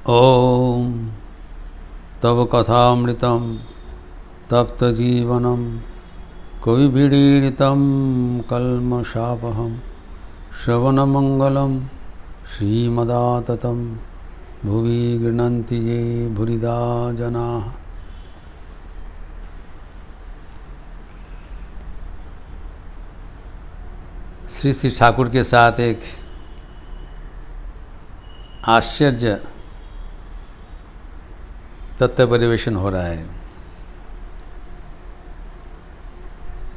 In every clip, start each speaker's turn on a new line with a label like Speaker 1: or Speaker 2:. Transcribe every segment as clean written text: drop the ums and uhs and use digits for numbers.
Speaker 1: ॐ तव कथामृतं तप्तजीवनं कविभिरीडितं कल्मषापहं श्रवणमङ्गलं श्रीमदाततं भुवि गृह्णन्ति ये भूरिदा जनाः। श्री श्री ठाकुर के साथ एक आश्चर्य तत्व परिवेशन हो रहा है,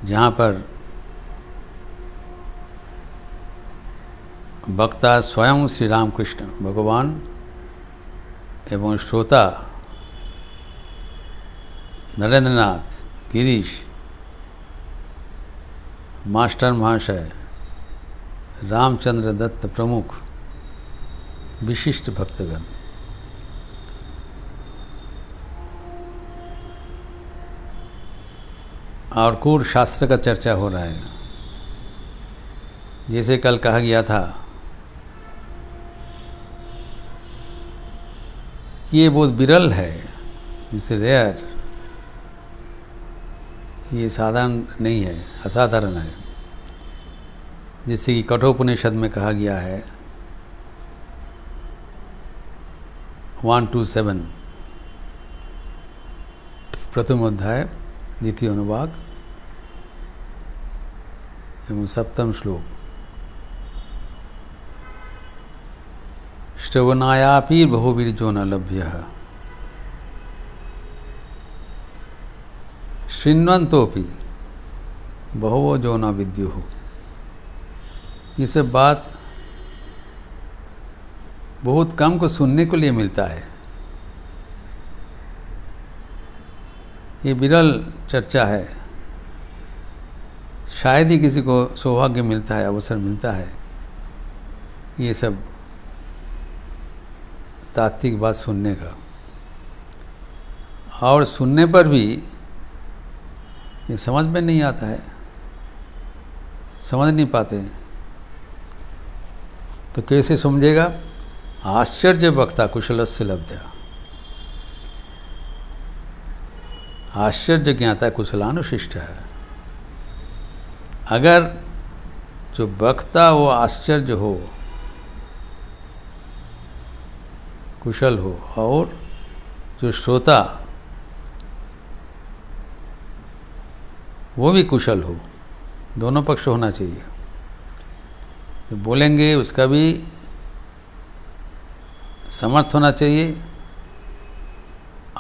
Speaker 1: जहाँ पर वक्ता स्वयं श्री रामकृष्ण भगवान एवं श्रोता नरेंद्रनाथ गिरीश मास्टर महाशय रामचंद्र दत्त प्रमुख विशिष्ट भक्तगण और कूट शास्त्र का चर्चा हो रहा है। जैसे कल कहा गया था कि ये बहुत विरल है, इसे रेयर, ये साधारण नहीं है, असाधारण है। जैसे कि कठोपनिषद में कहा गया है 127 प्रथम अध्याय द्वितीय अनुवाक एवं सप्तम श्लोक, श्रवणायापि बहुवीर्यो न लभ्यः शृण्वन्तोऽपि बहवो जो न विद्युः। ये सब बात बहुत कम को सुनने को लिए मिलता है। ये विरल चर्चा है, शायद ही किसी को सौभाग्य मिलता है, अवसर मिलता है ये सब तात्विक बात सुनने का। और सुनने पर भी ये समझ में नहीं आता है, समझ नहीं पाते। तो कैसे समझेगा? आश्चर्य वक्ता कुशलस्य लब्ध्या, आश्चर्य ज्ञाता कुशलानुशिष्ट है। अगर जो वक्ता वो आश्चर्य हो, कुशल हो, और जो श्रोता वो भी कुशल हो, दोनों पक्ष होना चाहिए। जो बोलेंगे उसका भी समर्थ होना चाहिए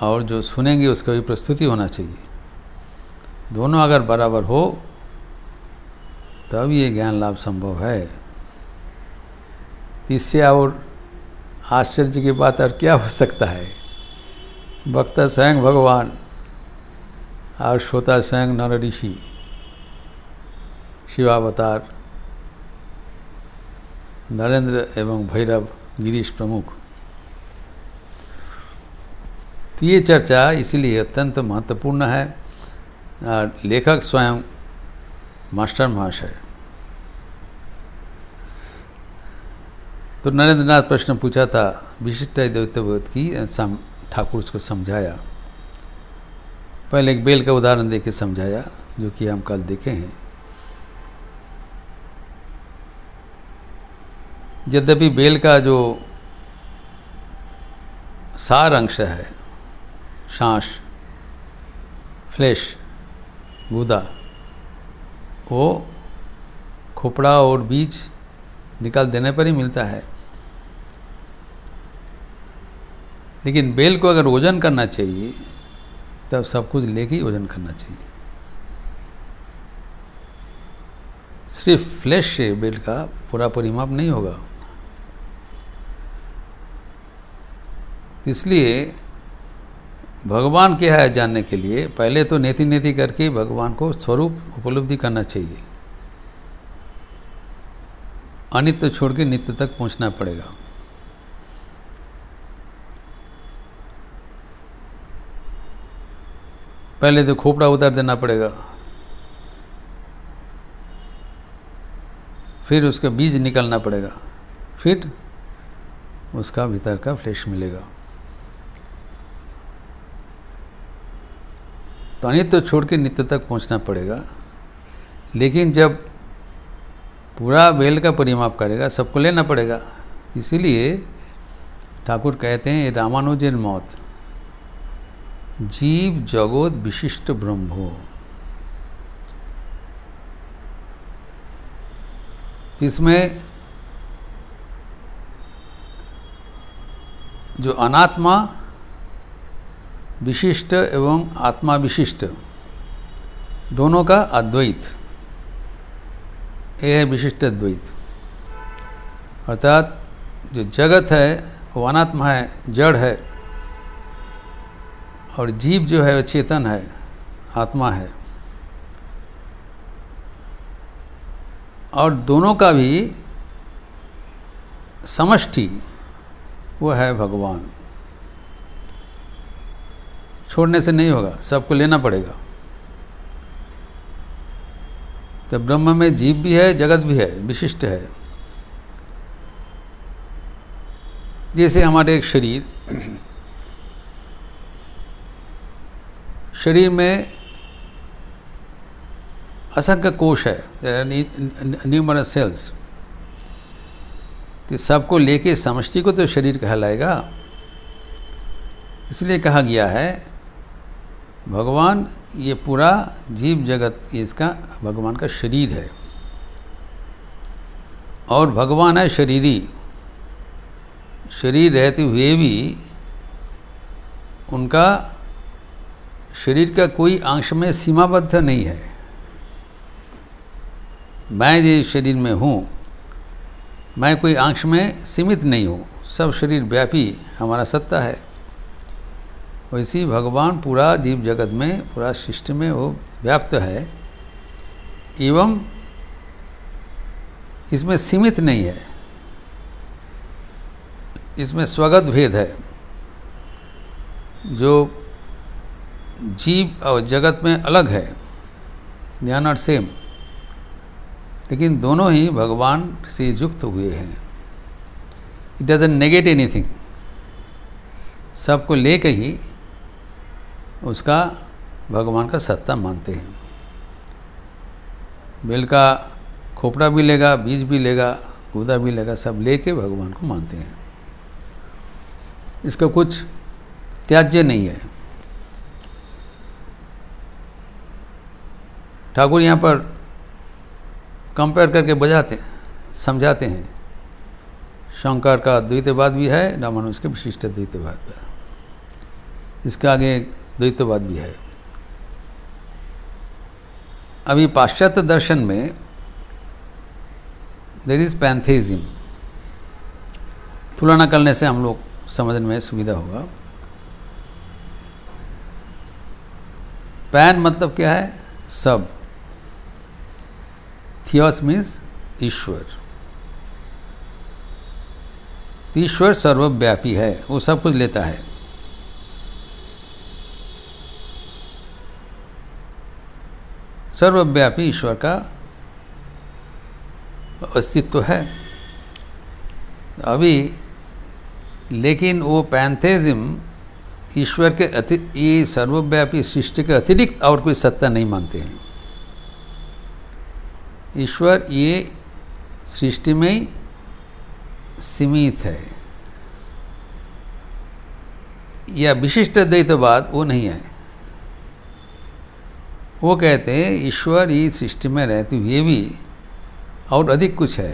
Speaker 1: और जो सुनेंगे उसका भी प्रस्तुति होना चाहिए। दोनों अगर बराबर हो तब ये ज्ञान लाभ संभव है। इससे और आश्चर्य की बात और क्या हो सकता है? वक्ता स्वयं भगवान और श्रोता स्वयं नर ऋषि शिवावतार नरेंद्र एवं भैरव गिरीश प्रमुख। तो ये चर्चा इसलिए अत्यंत महत्वपूर्ण है। और लेखक स्वयं मास्टर महाशय। तो नरेंद्रनाथ प्रश्न पूछा था विशिष्ट द्वैतबोध की, ठाकुर उसको समझाया। पहले एक बेल का उदाहरण देके समझाया, जो कि हम कल देखे हैं। यद्यपि बेल का जो सार अंश है, शांश, फ्लैश, गूदा, वो खोपड़ा और बीज निकाल देने पर ही मिलता है। लेकिन बेल को अगर वजन करना चाहिए तब सब कुछ लेके ही वजन करना चाहिए। सिर्फ फ्लैश से बेल का पूरा परिमाप नहीं होगा। इसलिए भगवान क्या है जानने के लिए पहले तो नेति नेति करके भगवान को स्वरूप उपलब्धि करना चाहिए। अनित्य छोड़ के नित्य तक पहुंचना पड़ेगा। पहले तो खोपड़ा उतार देना पड़ेगा, फिर उसका बीज निकालना पड़ेगा, फिर उसका भीतर का फ्लैश मिलेगा। तो अनित्य छोड़ के नित्य तक पहुंचना पड़ेगा। लेकिन जब पूरा बेल का परिमाप करेगा, सबको लेना पड़ेगा। इसीलिए ठाकुर कहते हैं रामानुजन मौत जीव जगत विशिष्ट ब्रह्मो। इसमें जो अनात्मा विशिष्ट एवं आत्मा विशिष्ट दोनों का अद्वैत, यह है विशिष्ट अद्वैत। अर्थात जो जगत है वो अनात्मा है, जड़ है, और जीव जो है वो चेतन है, आत्मा है। और दोनों का भी समष्टि वो है भगवान। छोड़ने से नहीं होगा, सबको लेना पड़ेगा। तो ब्रह्म में जीव भी है, जगत भी है, विशिष्ट है। जैसे हमारे एक शरीर में असंख्य कोश है, न्यूमरस सेल्स। तो सबको लेके समष्टि को तो शरीर कहलाएगा। इसलिए कहा गया है भगवान, ये पूरा जीव जगत ये इसका भगवान का शरीर है। और भगवान है शरीरी। शरीर रहते हुए भी उनका शरीर का कोई अंश में सीमाबद्ध नहीं है। मैं जिस शरीर में हूँ, मैं कोई अंश में सीमित नहीं हूँ, सब शरीर व्यापी हमारा सत्ता है। वैसे ही भगवान पूरा जीव जगत में, पूरा सृष्टि में वो व्याप्त है, एवं इसमें सीमित नहीं है। इसमें स्वगत भेद है। जो जीव और जगत में अलग है, दे आर नॉट सेम, लेकिन दोनों ही भगवान से युक्त हुए हैं। It doesn't negate anything. सबको लेकर ही उसका भगवान का सत्ता मानते हैं। बेल का खोपड़ा भी लेगा, बीज भी लेगा, गूदा भी लेगा, सब लेके भगवान को मानते हैं। इसका कुछ त्याज्य नहीं है। ठाकुर यहाँ पर कंपेयर करके बजाते समझाते हैं। शंकर का द्वैतवाद भी है, रामानुज के विशिष्ट द्वैतवाद है, इसके आगे द्वैतवाद भी है। अभी पाश्चात्य दर्शन में देयर इज पैंथेइज्म। तुलना करने से हम लोग समझने में सुविधा होगा। पैन मतलब क्या है? सब। थियोस मीन्स ईश्वर। ईश्वर सर्वव्यापी है, वो सब कुछ लेता है। सर्वव्यापी ईश्वर का अस्तित्व है अभी। लेकिन वो पैंथेइज्म ईश्वर के ये सर्वव्यापी सृष्टि के अतिरिक्त और कोई सत्ता नहीं मानते हैं। ईश्वर ये सृष्टि में सीमित है, या विशिष्ट द्वैतवाद वो नहीं है। वो कहते हैं ईश्वर ये सृष्टि में रहते हुए भी और अधिक कुछ है,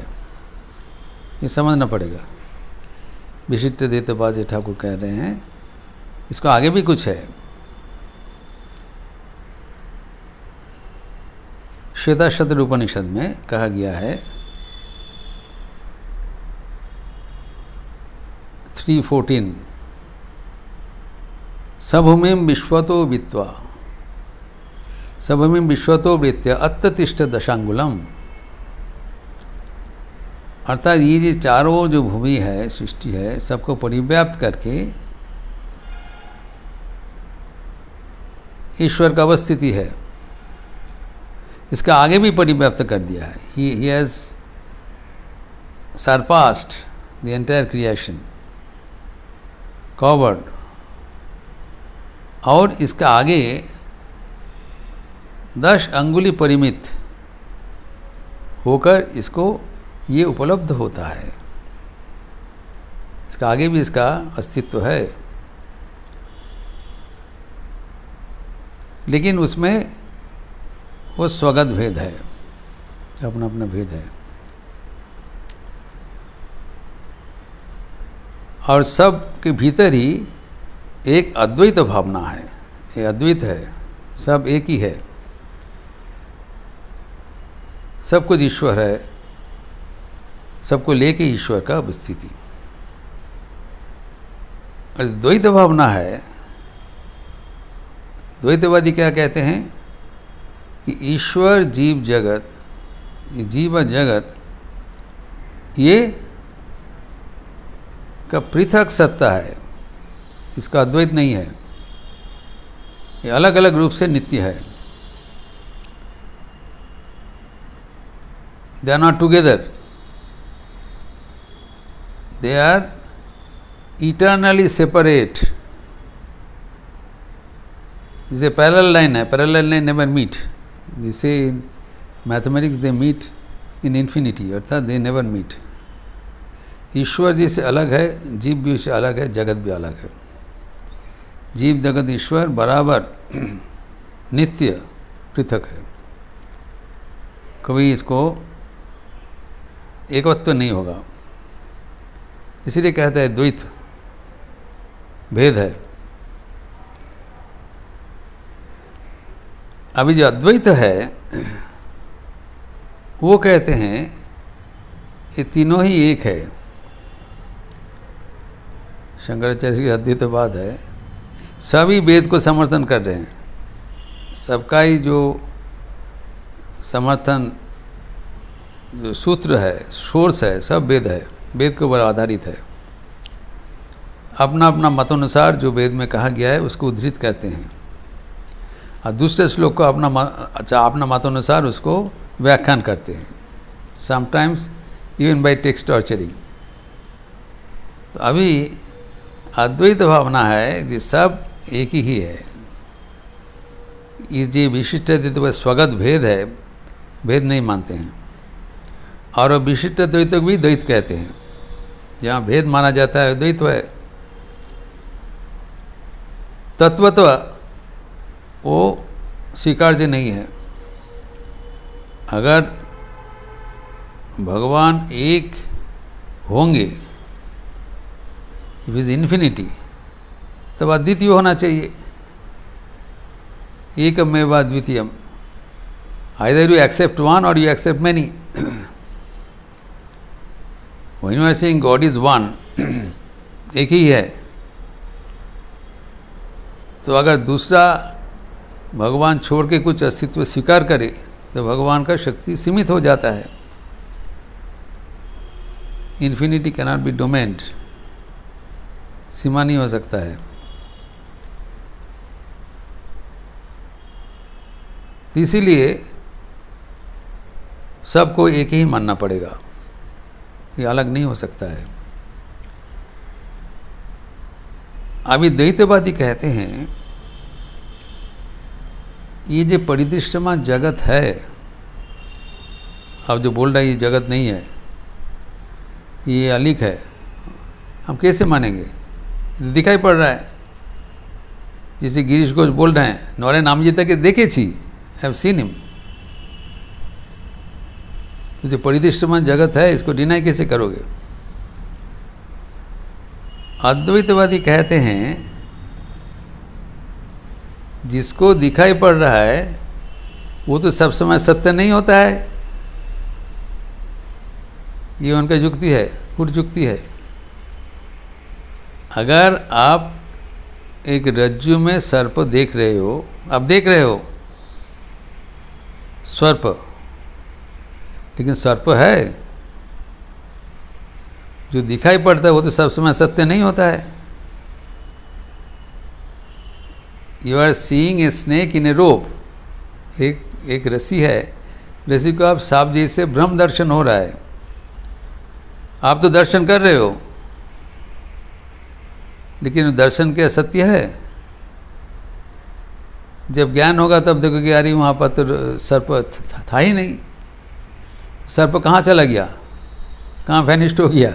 Speaker 1: ये समझना पड़ेगा। विशिष्ट द्वैतवाद जो ठाकुर कह रहे हैं, इसको आगे भी कुछ है। श्वेताक्षर उपनिषद में कहा गया है 3:14 सभूमिं विश्वतो वित्वा सभूमिं विश्वतो वृत्य अत्यतिष्ठ दशांगुलम। अर्थात ये जो चारों जो भूमि है, सृष्टि है, सबको परिव्याप्त करके ईश्वर का अवस्थिति है। इसका आगे भी परिव्याप्त कर दिया है। He has surpassed the entire creation, covered. और इसका आगे 10 अंगुली परिमित होकर इसको ये उपलब्ध होता है। इसका आगे भी इसका अस्तित्व है, लेकिन उसमें वो स्वगत भेद है, अपना अपना भेद है। और सब के भीतर ही एक अद्वैत भावना है, ये अद्वैत है, सब एक ही है, सब कुछ ईश्वर है, सबको लेके ईश्वर का उपस्थिति। और द्वैत भावना है, द्वैतवादी क्या कहते हैं कि ईश्वर जीव जगत, ये जीव जगत ये का पृथक सत्ता है, इसका अद्वैत नहीं है, ये अलग अलग रूप से नित्य है। They are not together, they are eternally separate. जैसे पैरेलल लाइन है, पैरेलल लाइन नेवर मीट, जैसे in mathematics they meet in infinity, अर्थात दे नेवर मीट। ईश्वर जी से अलग है, जीव भी उससे अलग है, जगत भी अलग है। जीव जगत ईश्वर बराबर नित्य पृथक है, कभी इसको एकत्व नहीं होगा। इसीलिए कहता है द्वैत भेद है। अभी जो अद्वैत है वो कहते हैं ये तीनों ही एक है। शंकराचार्य की अद्वैतवाद है, सभी वेद को समर्थन कर रहे हैं, सबका ही जो समर्थन जो सूत्र है, सोर्स है, सब वेद है, वेद के ऊपर आधारित है। अपना अपना मतानुसार जो वेद में कहा गया है उसको उद्धृत करते हैं, और दूसरे श्लोक को अपना मतानुसार उसको व्याख्यान करते हैं, sometimes even bye text torturing. तो अभी अद्वैत भावना है कि सब एक ही है। ये जो विशिष्ट द्वैत स्वगत भेद है, भेद नहीं मानते हैं, और वो विशिष्ट द्वैत को भी द्वैत कहते हैं। जहाँ भेद माना जाता है द्वैत है। तत्वत्व वो स्वीकार्य नहीं है। अगर भगवान एक होंगे, इट इज इन्फिनिटी, तब अद्वितीय होना चाहिए, एकमेव अद्वितीयम। आइदर यू एक्सेप्ट वन और you accept many. When you are saying God is one, एक ही है, तो अगर दूसरा भगवान छोड़ के कुछ अस्तित्व स्वीकार करे तो भगवान का शक्ति सीमित हो जाता है। इन्फिनिटी कैनॉट बी डोमेन्ड, सीमा नहीं हो सकता है। इसीलिए सबको एक ही मानना पड़ेगा, ये अलग नहीं हो सकता है। अभी द्वैतवादी कहते हैं ये जो परिदृश्यमान जगत है, अब जो बोल रहा है ये जगत नहीं है, ये अलिक है, हम कैसे मानेंगे? दिखाई पड़ रहा है। जैसे गिरीश घोष बोल रहे हैं, नौरे नामजीता के देखे छी, हैव सीन हिम। तो जो परिदृश्यमान जगत है इसको डिनाई कैसे करोगे? अद्वैतवादी कहते हैं जिसको दिखाई पड़ रहा है वो तो सब समय सत्य नहीं होता है। ये उनका युक्ति है, फुट युक्ति है। अगर आप एक रज्जु में सर्प देख रहे हो, आप देख रहे हो सर्प, लेकिन सर्प है, जो दिखाई पड़ता है वो तो सब समय सत्य नहीं होता है। You are seeing a snake in a rope, एक रस्सी है, रस्सी को आप सांप जैसे भ्रम दर्शन हो रहा है, आप तो दर्शन कर रहे हो, लेकिन दर्शन क्या सत्य है? जब ज्ञान होगा तब देखोगे यार वहाँ पर तो सर्प था ही नहीं, सर्प कहाँ चला गया, कहाँ वैनिश्ड हो गया।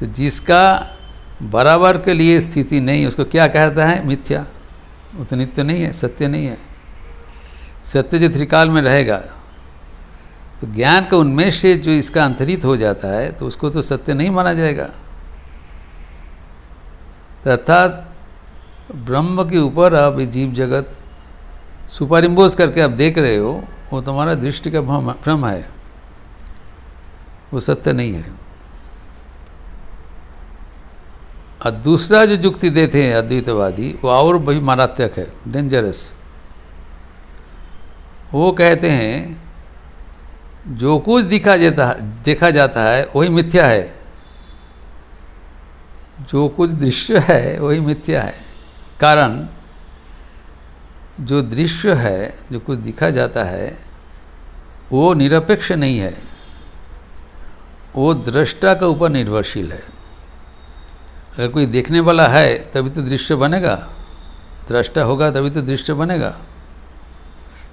Speaker 1: तो जिसका बराबर के लिए स्थिति नहीं, उसको क्या कहता है? मिथ्या। वो तो नित्य नहीं है, सत्य नहीं है। सत्य जो त्रिकाल में रहेगा, तो ज्ञान का उन्मेष से जो इसका अंतरित हो जाता है तो उसको तो सत्य नहीं माना जाएगा। तो अर्थात ब्रह्म के ऊपर आप जीव जगत सुपर इम्पोज करके आप देख रहे हो, वो तुम्हारा दृष्टि का भ्रम है, वो सत्य नहीं है। और दूसरा जो युक्ति देते हैं अद्वैतवादी, वो और भी मारात्मक है, डेंजरस। वो कहते हैं जो कुछ देखा जाता है वही मिथ्या है, जो कुछ दृश्य है वही मिथ्या है। कारण जो दृश्य है, जो कुछ दिखा जाता है, वो निरपेक्ष नहीं है, वो दृष्टा के ऊपर निर्भरशील है। अगर कोई देखने वाला है तभी तो दृश्य बनेगा, दृष्टा होगा तभी तो दृश्य बनेगा।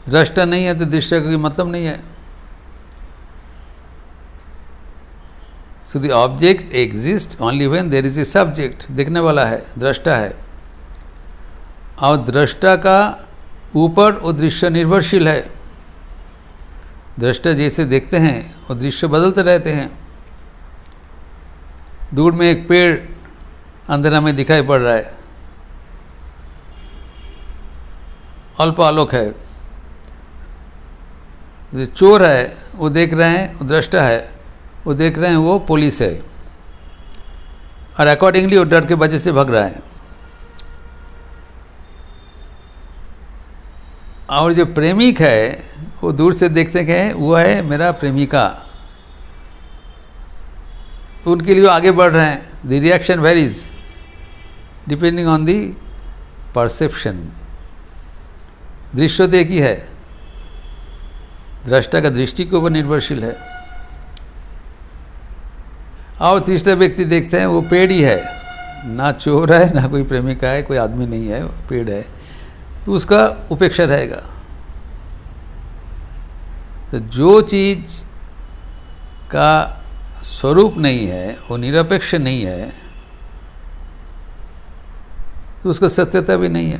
Speaker 1: दृष्टा नहीं है तो दृश्य का कोई मतलब नहीं है। So the object exist only when there is a subject. देखने वाला है, दृष्टा है, और दृष्टा का ऊपर वो दृश्य निर्भरशील है। दृष्टा जैसे देखते हैं वो दृश्य बदलते रहते हैं। दूर में एक पेड़ अंधेरा में दिखाई पड़ रहा है, अल्प आलोक है। जो चोर है वो देख रहे हैं, वो दृष्टा है, वो देख रहे हैं वो पुलिस है, और अकॉर्डिंगली वो डर के वजह से भाग रहा है। और जो प्रेमिक है वो दूर से देखते हैं वो है मेरा प्रेमिका, तो उनके लिए वो आगे बढ़ रहे हैं। The reaction varies depending on the perception. दृश्य तो एक ही है, दृष्टा का दृष्टि के ऊपर निर्भरशील है। और तीसरा व्यक्ति देखते हैं वो पेड़ ही है, ना चोर है ना कोई प्रेमिका है, कोई आदमी नहीं है, पेड़ है, तो उसका उपेक्षा रहेगा। तो जो चीज का स्वरूप नहीं है, वो निरपेक्ष नहीं है, तो उसका सत्यता भी नहीं है।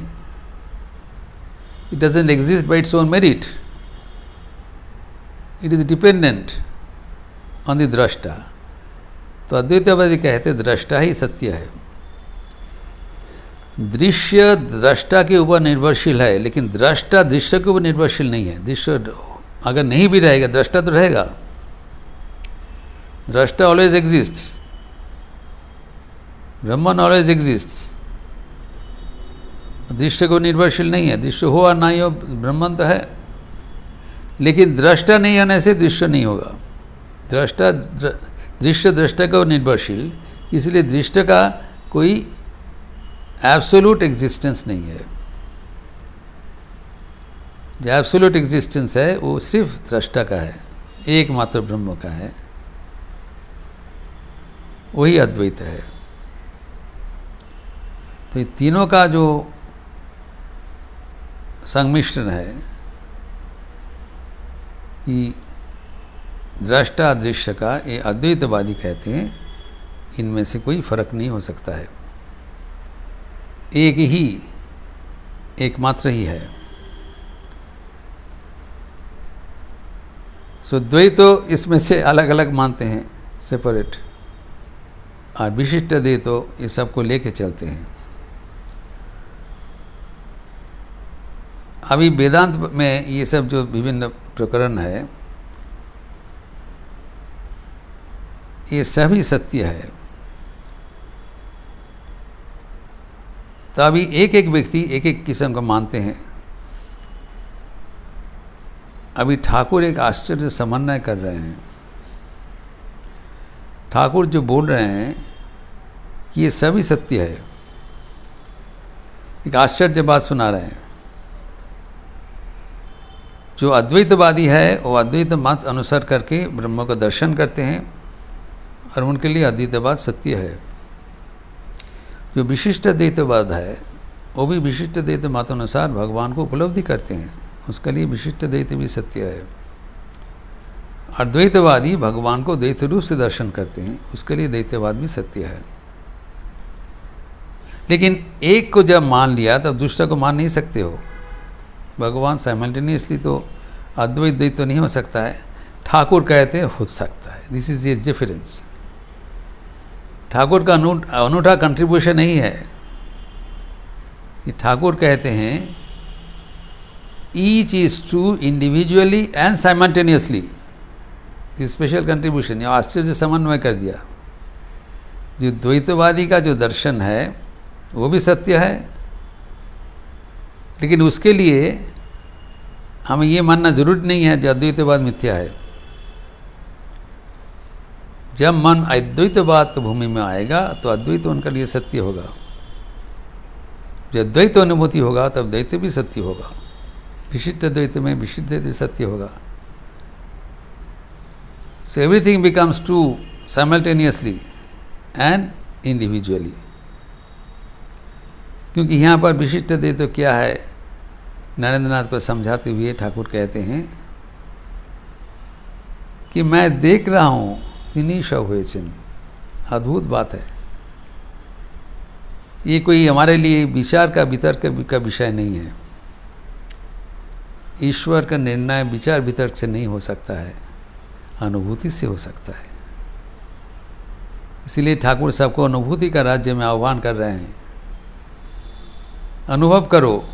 Speaker 1: It doesn't exist bye its own merit, it is dependent on the दृष्टा। तो अद्वैतवादी कहते दृष्टा ही सत्य है। दृश्य दृष्टा के ऊपर निर्भरशील है, लेकिन दृष्टा दृश्य के ऊपर निर्भरशील नहीं है। दृश्य अगर नहीं भी रहेगा, दृष्टा तो रहेगा। दृष्टा ऑलवेज एग्जिस्ट्स, ब्रह्मन ऑलवेज एग्जिस्ट्स। दृश्य को निर्भरशील नहीं है, दृश्य हो और नहीं हो, ब्रह्मन तो है। लेकिन दृष्टा नहीं होने से दृश्य नहीं होगा। दृश्य दृष्टा को निर्भरशील, इसलिए दृश्य का कोई एब्सोल्यूट एग्जिस्टेंस नहीं है। जो एब्सोल्यूट एग्जिस्टेंस है वो सिर्फ दृष्टा का है, एकमात्र ब्रह्म का है, वही अद्वैत है। तो ये तीनों का जो संमिश्रण है कि दृष्टा दृश्य का, ये अद्वैतवादी कहते हैं इनमें से कोई फर्क नहीं हो सकता है, एक ही एकमात्र ही है। सो द्वैत तो इसमें से अलग अलग मानते हैं, सेपरेट, और विशिष्ट द्वैत तो ये सबको लेके चलते हैं। अभी वेदांत में ये सब जो विभिन्न प्रकरण है, ये सभी सत्य है। तो अभी एक एक व्यक्ति एक एक किस्म का मानते हैं। अभी ठाकुर एक आश्चर्य समन्वय कर रहे हैं। ठाकुर जो बोल रहे हैं कि ये सभी सत्य है, एक आश्चर्य बात सुना रहे हैं। जो अद्वैतवादी है वो अद्वैत मत अनुसार करके ब्रह्म का दर्शन करते हैं, और उनके लिए अद्वैतवाद सत्य है। जो विशिष्ट अद्वैतवाद है वो भी विशिष्ट द्वैत मतानुसार भगवान को उपलब्धि करते हैं, उसके लिए विशिष्ट द्वैत भी सत्य है। अद्वैतवादी भगवान को द्वैत रूप से दर्शन करते हैं, उसके लिए द्वैतवाद भी सत्य है। लेकिन एक को जब मान लिया तब दूसरा को मान नहीं सकते हो। भगवान साइमल्टेनियसली तो अद्वैत द्वैत तो नहीं हो सकता है, ठाकुर कहते हैं हो सकता है। This is the difference. Thakur का अनूठा कंट्रीब्यूशन नहीं है कि ठाकुर कहते हैं each is true individually and simultaneously. Special contribution, या आश्चर्य समन्वय कर दिया। जो द्वैतवादी का जो दर्शन है वो भी सत्य है, लेकिन उसके लिए हमें ये मानना जरूरी नहीं है जो अद्वैतवाद मिथ्या है। जब मन अद्वैतवाद की भूमि में आएगा तो अद्वैत उनके लिए सत्य होगा। जब द्वैत अनुभूति होगा तब द्वैत भी सत्य होगा। विशिष्ट द्वैत में विशिष्ट द्वैत सत्य होगा। So everything becomes true simultaneously and individually। क्योंकि यहाँ पर विशिष्ट द्वैत तो क्या है, नरेंद्रनाथ को समझाते हुए ठाकुर कहते हैं कि मैं देख रहा हूँ तिन्हीं सब हुए चिन्ह। अद्भुत बात है। ये कोई हमारे लिए विचार का वितर्क का विषय नहीं है। ईश्वर का निर्णय विचार वितर्क से नहीं हो सकता है, अनुभूति से हो सकता है। इसीलिए ठाकुर सबको अनुभूति का राज्य में आह्वान कर रहे हैं। अनुभव करो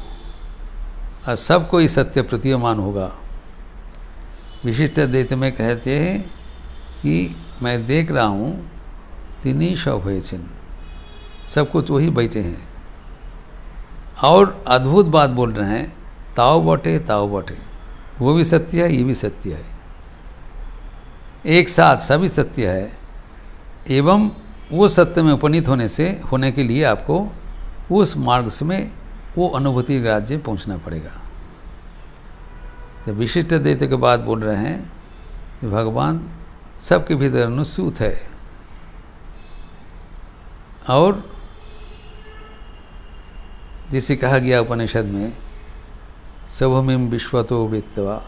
Speaker 1: और सबको ही सत्य प्रतीयमान होगा। विशिष्ट द्वैत में कहते हैं कि मैं देख रहा हूँ तिन्हीं सब हुए चिन्ह, सब कुछ वही बैठे हैं। और अद्भुत बात बोल रहे हैं, ताओ बटे ताओ बटे। वो भी सत्य है, ये भी सत्य है, एक साथ सभी सत्य है। एवं वो सत्य में उपनीत होने के लिए आपको उस मार्ग में वो अनुभूति राज्य पहुंचना पड़ेगा। तो विशिष्ट द्वैत के बाद बोल रहे हैं कि भगवान सबके भीतर अनुस्यूत है। और जिसे कहा गया उपनिषद में, सभूमिम विश्वतो वृत्त्वा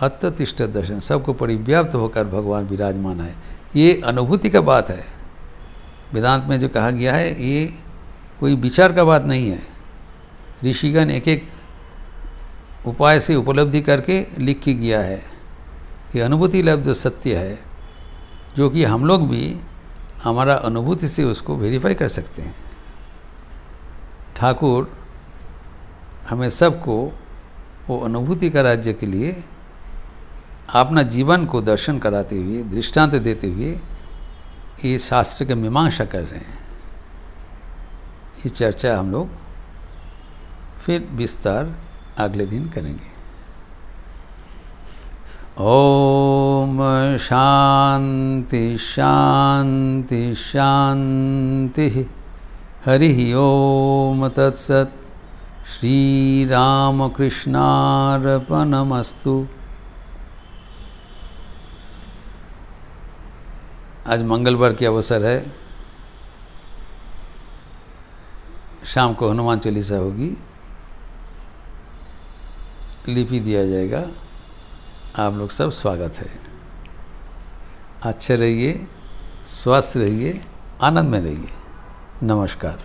Speaker 1: अत्र तिष्ठ दर्शन, सबको परिव्याप्त होकर भगवान विराजमान है। ये अनुभूति का बात है। वेदांत में जो कहा गया है ये कोई विचार का बात नहीं है। ऋषिगण एक एक उपाय से उपलब्धि करके लिख के गया है। ये अनुभूति लब्ध सत्य है, जो कि हम लोग भी हमारा अनुभूति से उसको वेरीफाई कर सकते हैं। ठाकुर हमें सबको वो अनुभूति का राज्य के लिए अपना जीवन को दर्शन कराते हुए, दृष्टांत देते हुए ये शास्त्र के मीमांसा कर रहे हैं। ये चर्चा हम लोग फिर विस्तार अगले दिन करेंगे। ओम शांति शांति शांति। हरि ओम तत्सत। श्री रामकृष्णार्पणमस्तु। आज मंगलवार की अवसर है, शाम को हनुमान चालीसा होगी, लिपि दिया जाएगा। आप लोग सब स्वागत है। अच्छे रहिए, स्वस्थ रहिए, आनंद में रहिए। नमस्कार।